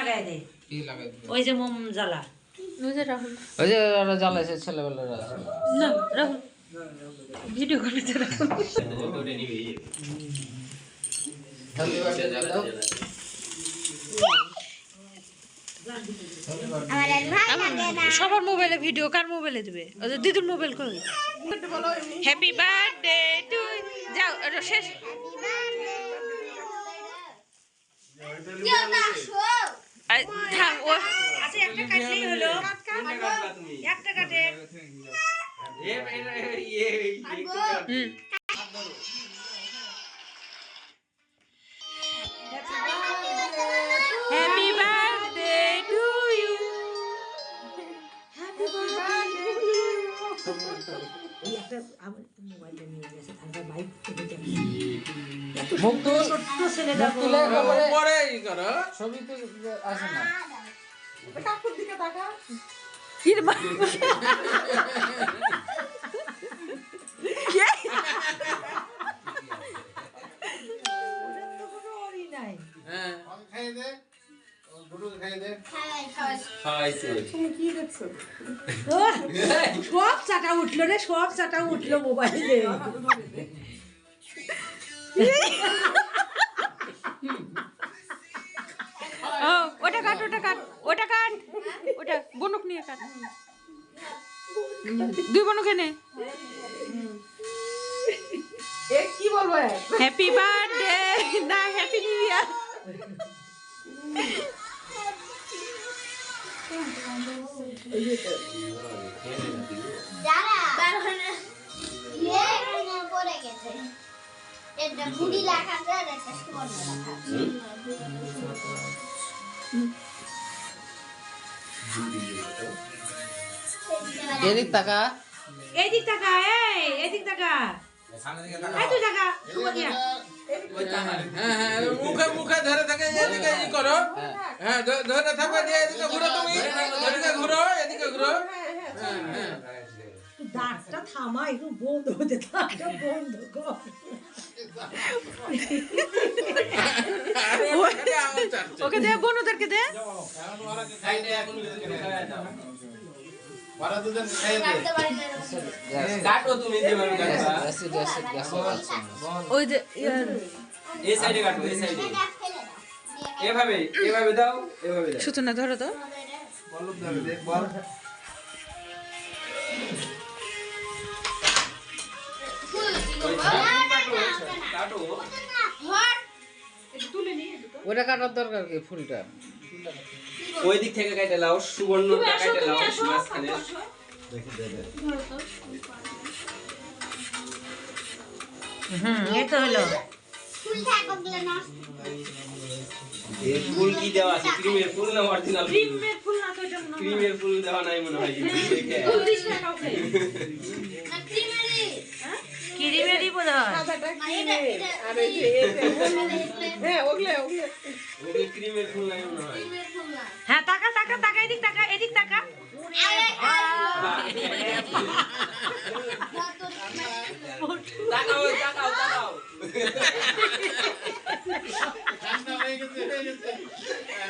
লাগাই দে কি লাগাই দিবে ওই যে মোম জ্বালা ওই যে রাহুল ওই যে ওরা জ্বালাইছে ছেলেবেলার আছে না রাহুল ভিডিও করতে রাহুল হ্যাপি বার্থডে দাও সবার মোবাইলে ভিডিও কার মোবাইলে দিবে ওদের দিদুর মোবাইল কই হ্যাপি বার্থডে টু যাও এটা শেষ থাম ও আচ্ছা একটা কাটলেই হলো একটা কাটে হ্যাপি বার্থডে টু ইউ একটা আমার মোবাইলটা নিয়ে গেছে তারপর বাইক থেকে যাবে মুক্ত ছোট্ট ছেলেটা তুলে পরে ই করো ছবি তো আসে না কাকুর দিকে তাকা কির মা হ্যাঁ খাই দে গুরু খাই দে সব চাটা উঠলো রে সব চাটা উঠলো মোবাইলে ও ওটা কাট ওটা কাট ওটা বনুক নিয়ে কাট দুই বনুকে নে কি বলবো হ্যাপি বার্থডে না হ্যাপি নিউ ইয়ার এদিক তাকা এদিক তাকা এদিক তাকা এই তুই তাকা হ্যাঁ হ্যাঁ মুখে ধরে থাকে এদিকে ই করো হ্যাঁ ধরে থাকবে দিয়ে এদিকে ঘুরো তুমি এদিকে ঘুরো হ্যাঁ হ্যাঁ দাঁতটা থামা একটু বন্ধ হতে দাঁতটা বন্ধ কর ওকে দে বনুদেরকে দে ওরা দুজন খাই দে কাটো তুমি যেভাবে কাটবা অ্যাসিড গ্যাস ওই যে এই সাইডে কাটো এই সাইডে এভাবে দাও সুতনা ধরো তো বলুন ধরে দে বল কাটো ওটা কাটার দরকার কি ফুলটা ওই দিক থেকে কাটে লাও সুবর্ণটা কাটে লাও মাঝখানে এই তো হলো এই ফুল কি দেওয়া আছে ক্রিমের ফুল না অরিজিনাল ক্রিমের ফুল না তো এটা মনে হয় ক্রিমের ফুল দেওয়া নাই মনে হয় দিস না কাউকে ক্রিমেরই বোধহয় ওই ক্রিমের ফুল নাই মনে হয় হ্যাঁ তাকা তাকা তাকা এদিক তাকা তাকাও ঠান্ডা হয়ে গেছে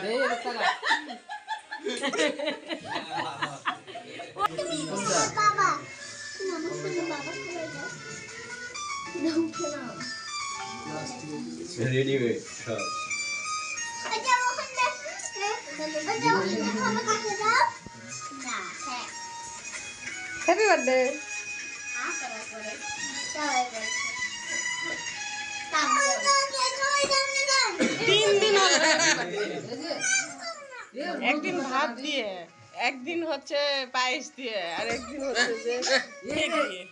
এই তাকা বাবা রেডি হয়ে সব হ্যাপি বার্থডে একদিন ভাত দিয়ে একদিন হচ্ছে পায়েস দিয়ে আর একদিন হচ্ছে যে কেক দিয়ে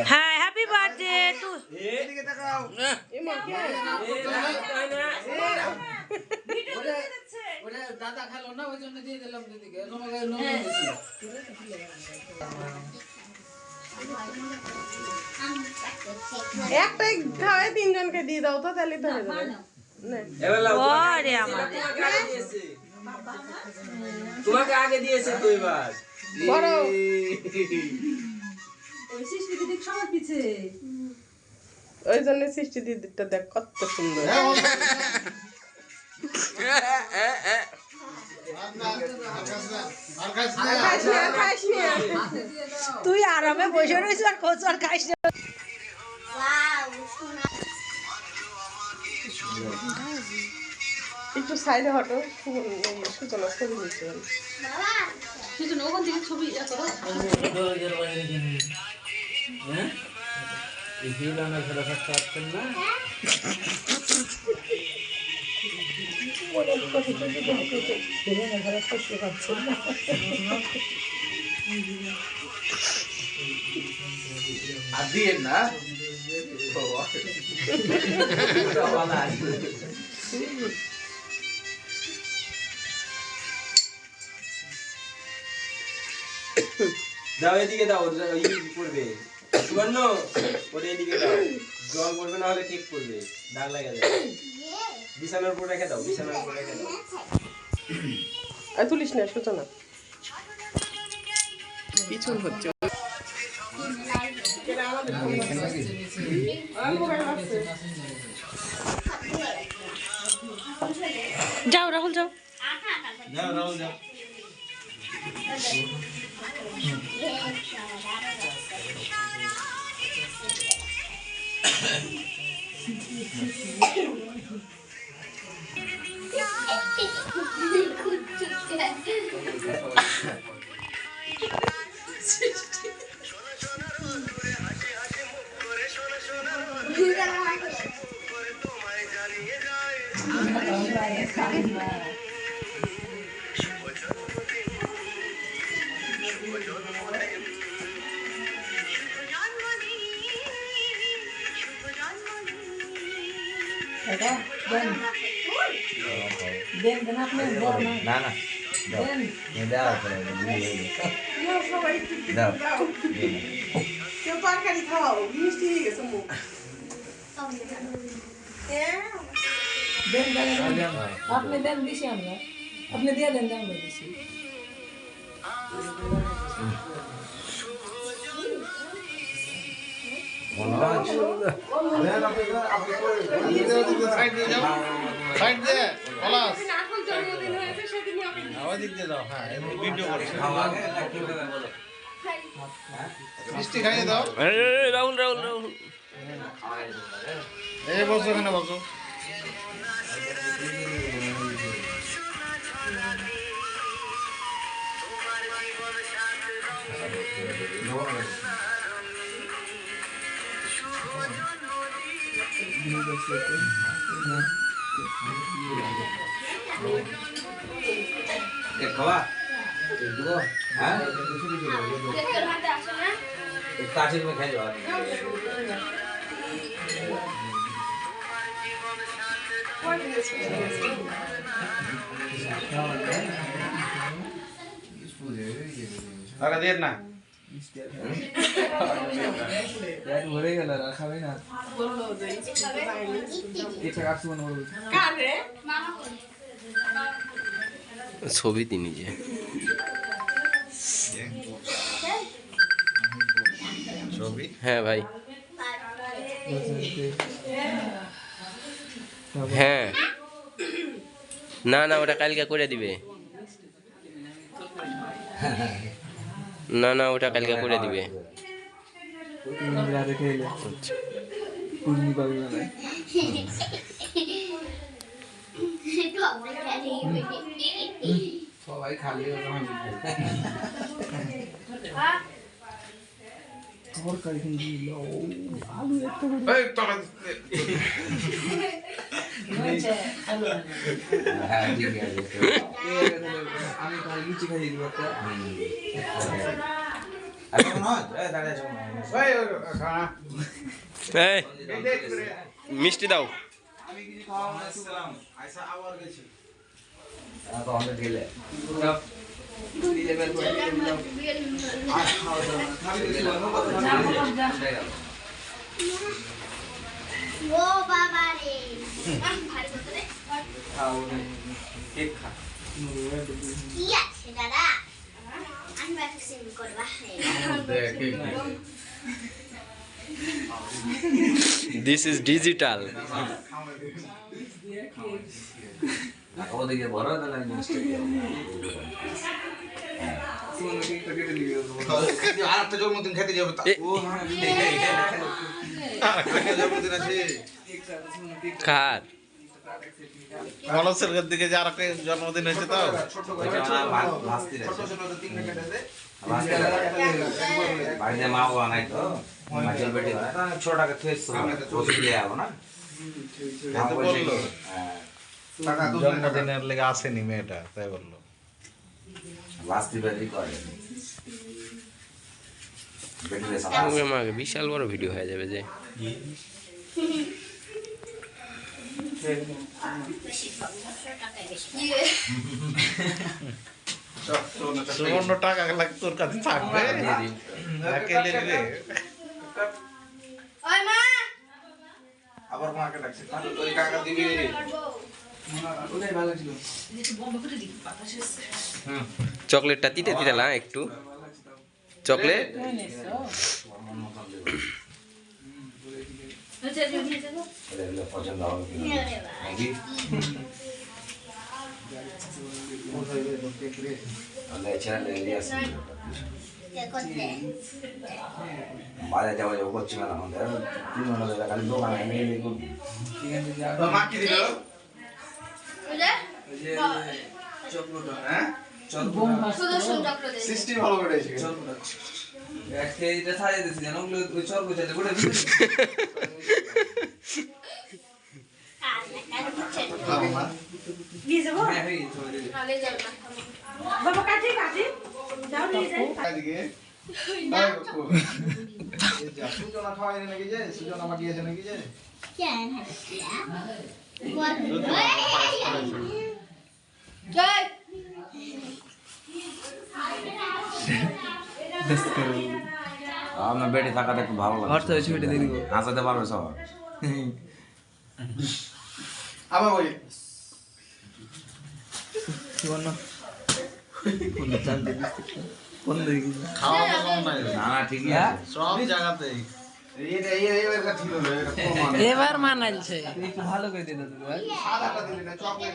হ্যাঁ হ্যাপি বার্থডে টু এদিকে তাকাও ওটা দাদা খেলো না ওই জন্য দিয়ে দিলাম দিদিকে তোমাকে নমে দিয়েছি একটাই খাওয়াই তিনজনকে দিয়ে দাও তো তাহলে তো হয়ে যাবে ওরে আমার তোমাকে আগে দিয়েছে তো এবার বড় ওই শিশু দিদি সবার পিছে ওই জন্য সৃষ্টি দিদিটা দেখ কত সুন্দর। তুই আরামে বসে রয়েছিস আর খোঁজ আর খাইস না। একটু সাইডে হটো, সূচনা ছবি নিচ্ছে। আর দিয়ে না দাও এদিকে দাও, পড়বে সুবর্ণ, ওটা এদিকে দাও, জল পড়বে না হলে কেক পড়বে, দাগ লাগা যাবে। বিছানার উপর রেখে দাও, বিছানার উপর রেখে দাও। আর তুলিস না সূচনা, পিছন হচ্ছে। যাও রাহুল যাও। যাও রাহুল যাও। না না তরকারি খাওয়াও, মিষ্টি হয়ে গেছে মুখ। আপনি দেন দিছি আমরা, আপনি দিয়ে দেন আমরা দিছি। রাহুল রাহুল রাহুল এই বসো এখানে বসো। খাওয়া হ্যাঁ কাছের में खाई जाओ। আরে দেন না ভরে গেল খাবে না ছবি তিনি যে ছবি হ্যাঁ ভাই হ্যাঁ না না ওটা কালকে করে দিবে না না ওটা কালকে করে দিবে রাতে খেলে পূর্ণি পাবি না সবাই খালি তরকারি কিন্তু আলু একটা এই টাকা হ্যাঁ ঠিক আছে আমি তাহলে লুচি খাইয়ে দিব একটা এখন নয় দাঁড়িয়ে যাও ওই খানা এই মিষ্টি দাও আমি কিছু খাওয়া আসসালাম আইসা আবার গেছি তো আমরা গেলে দিয়ে বের করে দিলাম ও বাবা রে ভারী কথা রে খাও কেক খা কি আছে দাদা আনবক্সিং করবা দেখ দিস ইজ ডিজিটাল। ওদিকে বড় তাহলে আরেকটা জন্মদিন খেতে যাবো জন্মদিন আছে কার? মনসের দিকে যে আরেকটা জন্মদিন হয়েছে তো বাড়িতে মা বাবা নাই তো ছোটটাকে থুয়ে যাবো না জন্মদিনের লেগে আসেনি মেয়েটা, তাই বললো। লাস্তি বেদি করে বিশাল বড় ভিডিও হয়ে যাবে যে। সুবর্ণ টাকা লাগে তোর কাছে থাকবে, একেলে রে। ওই মা আবার মাকে ডাকছে ওই কাকা দিবি রে ওটাই ভালো ছিল। চকলেটটা তিতে তিতে না একটু চকলেট। পছন্দ হবে নাকি ছেলে আসি করতে বাজার যাওয়া যাবো করছি না আমাদের খালি দোকানে মাকে দিল বুঝলে ওই যে চকলেট, হ্যাঁ সুদর্শন চক্র দে সিস্টেম ভালো করে চকলেট একটা এটা ছাড়িয়ে দিয়েছি জানো, ওগুলো ওই চকলেট চাইলে গোটা দিতে কাজ বুঝছেন নিয়ে যাবো হ্যাঁ হয়ে গেছে ওই আগে যাবে না বাবা কাটি কাটি যাও নিয়ে যাই সুজনা খাওয়াই নাকি যে সুজনা মাটিয়েছে নাকি যে কেন হাসিয়া বল জয় আমার বেডে থাকাটা একটু ভালো লাগে হোয়াটসঅ্যাপে ছবিটা দিয়ে দিব। হাসাতে পারবে সবার আবার ওই সুবর্ণ কোন জানতে দিচ্ছি কোন দিকে খাওয়া দাওয়া নাই, না না ঠিকই আছে সব জায়গাতেই। এটা ঠিক হলো এটা এবার মানাইছে একটু ভালো করে দিয়ে দাও ভাই। সাদাটা দিলি না চকলেট